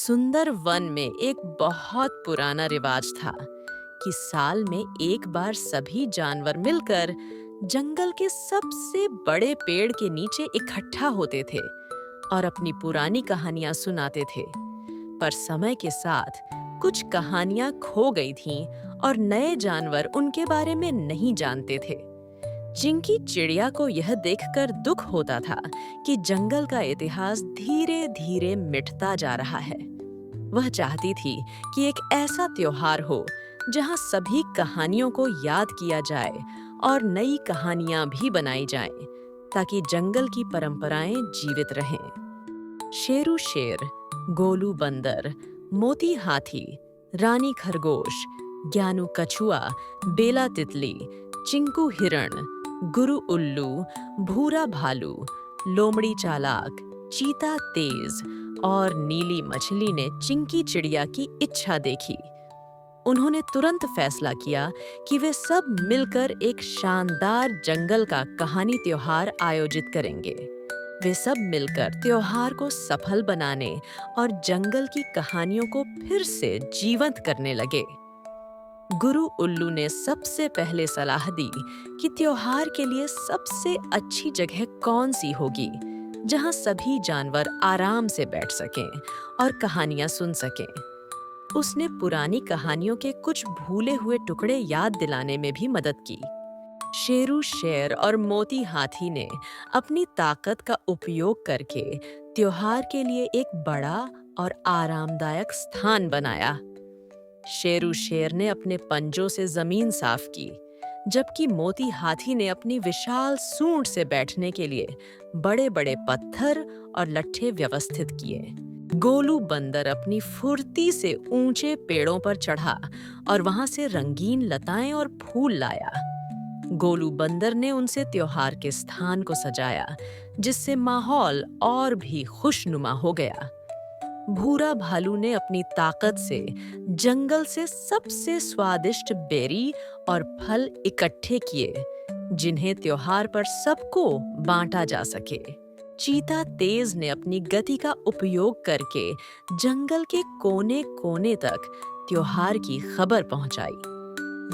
सुंदर वन में एक बहुत पुराना रिवाज था कि साल में एक बार सभी जानवर मिलकर जंगल के सबसे बड़े पेड़ के नीचे इकट्ठा होते थे और अपनी पुरानी कहानियां सुनाते थे। पर समय के साथ कुछ कहानियां खो गई थीं और नए जानवर उनके बारे में नहीं जानते थे। चिंकी चिड़िया को यह देखकर दुख होता था कि जंगल का इतिहास धीरे धीरे मिटता जा रहा है। वह चाहती थी कि एक ऐसा त्योहार हो जहां सभी कहानियों को याद किया जाए और नई कहानियां भी बनाई जाएं, ताकि जंगल की परंपराएं जीवित रहें। शेरू शेर, गोलू बंदर, मोती हाथी, रानी खरगोश, ज्ञानू कछुआ, बेला तितली, चिंकू हिरण, गुरु उल्लू, भूरा भालू, लोमड़ी चालाक, चीता तेज और नीली मछली ने चिंकी चिड़िया की इच्छा देखी। उन्होंने तुरंत फैसला किया कि वे सब मिलकर एक शानदार जंगल का कहानी त्योहार आयोजित करेंगे। वे सब मिलकर त्योहार को सफल बनाने और जंगल की कहानियों को फिर से जीवंत करने लगे। गुरु उल्लू ने सबसे पहले सलाह दी कि त्योहार के लिए सबसे अच्छी जगह कौन सी होगी, जहां सभी जानवर आराम से बैठ सकें और कहानियां सुन सकें। उसने पुरानी कहानियों के कुछ भूले हुए टुकड़े याद दिलाने में भी मदद की। शेरू शेर और मोती हाथी ने अपनी ताकत का उपयोग करके त्योहार के लिए एक बड़ा और आरामदायक स्थान बनाया। शेरू शेर ने अपने पंजों से जमीन साफ की, जबकि मोती हाथी ने अपनी विशाल सूंड से बैठने के लिए बड़े-बड़े पत्थर और लट्ठे व्यवस्थित किए। गोलू बंदर अपनी फुर्ती से ऊंचे पेड़ों पर चढ़ा और वहां से रंगीन लताएं और फूल लाया। गोलू बंदर ने उनसे त्योहार के स्थान को सजाया, जिससे माहौल और भी खुशनुमा हो गया। भूरा भालू ने अपनी ताकत से जंगल से सबसे स्वादिष्ट बेरी और फल इकट्ठे किए, जिन्हें त्योहार पर सबको बांटा जा सके। चीता तेज ने अपनी गति का उपयोग करके जंगल के कोने-कोने तक त्योहार की खबर पहुंचाई,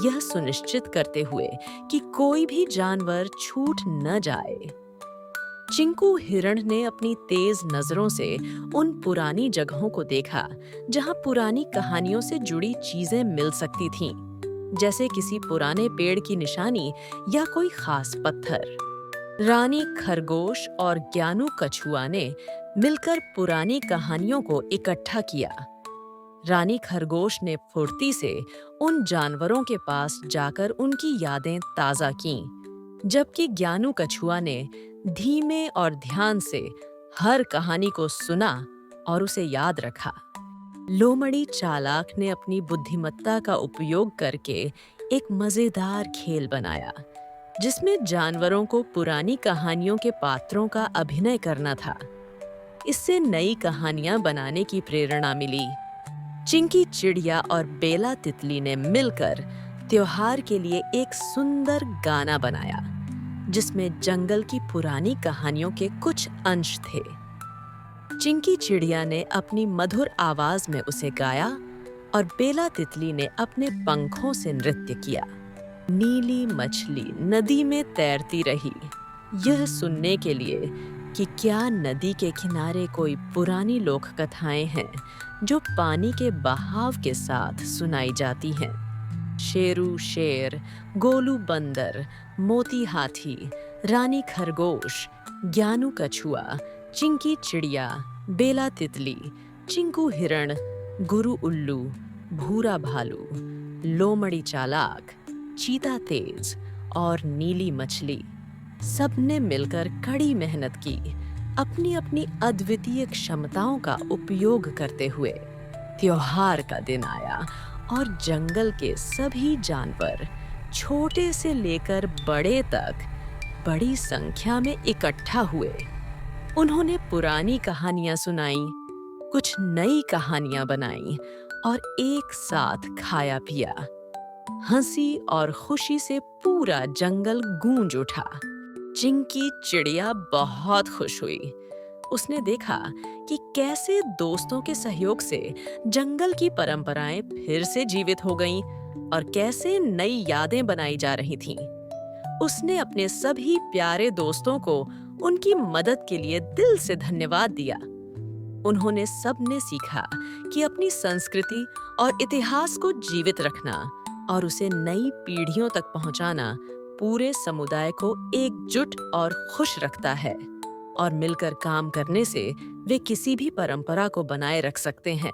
यह सुनिश्चित करते हुए कि कोई भी जानवर छूट न जाए। चिंकू हिरण ने अपनी तेज नजरों से उन पुरानी जगहों को देखा जहां पुरानी कहानियों से जुड़ी चीजें मिल सकती थीं, जैसे किसी पुराने पेड़ की निशानी या कोई खास पत्थर। रानी खरगोश और ज्ञानू कछुआ ने मिलकर पुरानी कहानियों को इकट्ठा किया। रानी खरगोश ने फुर्ती से उन जानवरों के पास जाकर उनकी यादें ताज़ा कीं, जबकि ज्ञानू कछुआ ने धीमे और ध्यान से हर कहानी को सुना और उसे याद रखा। लोमड़ी चालाक ने अपनी बुद्धिमत्ता का उपयोग करके एक मजेदार खेल बनाया, जिसमें जानवरों को पुरानी कहानियों के पात्रों का अभिनय करना था। इससे नई कहानियां बनाने की प्रेरणा मिली। चिंकी चिड़िया और बेला तितली ने मिलकर त्योहार के लिए एक सुंदर गाना बनाया, जिसमें जंगल की पुरानी कहानियों के कुछ अंश थे। चिंकी चिड़िया ने अपनी मधुर आवाज में उसे गाया और बेला तितली ने अपने पंखों से नृत्य किया। नीली मछली नदी में तैरती रही, यह सुनने के लिए कि क्या नदी के किनारे कोई पुरानी लोक कथाएं हैं जो पानी के बहाव के साथ सुनाई जाती हैं। शेरू शेर, गोलू बंदर, मोती हाथी, रानी खरगोश, ज्ञानू कछुआ, चिंकी चिड़िया, बेला तितली, चिंकू हिरण, गुरु उल्लू, भूरा भालू, लोमड़ी चालाक, चीता तेज और नीली मछली सबने मिलकर कड़ी मेहनत की, अपनी अपनी अद्वितीय क्षमताओं का उपयोग करते हुए। त्योहार का दिन आया और जंगल के सभी जानवर, छोटे से लेकर बड़े तक, बड़ी संख्या में इकट्ठा हुए। उन्होंने पुरानी कहानियां सुनाई, कुछ नई कहानियां बनाई और एक साथ खाया पिया। हंसी और खुशी से पूरा जंगल गूंज उठा। चिंकी चिड़िया बहुत खुश हुई। उसने देखा कि कैसे दोस्तों के सहयोग से जंगल की परंपराएं फिर से जीवित हो गईं और कैसे नई यादें बनाई जा रही थीं। उसने अपने सभी प्यारे दोस्तों को उनकी मदद के लिए दिल से धन्यवाद दिया। उन्होंने सबने सीखा कि अपनी संस्कृति और इतिहास को जीवित रखना और उसे नई पीढ़ियों तक पहुंचाना पूरे समुदाय को एकजुट और खुश रखता है। और मिलकर काम करने से वे किसी भी परंपरा को बनाए रख सकते हैं।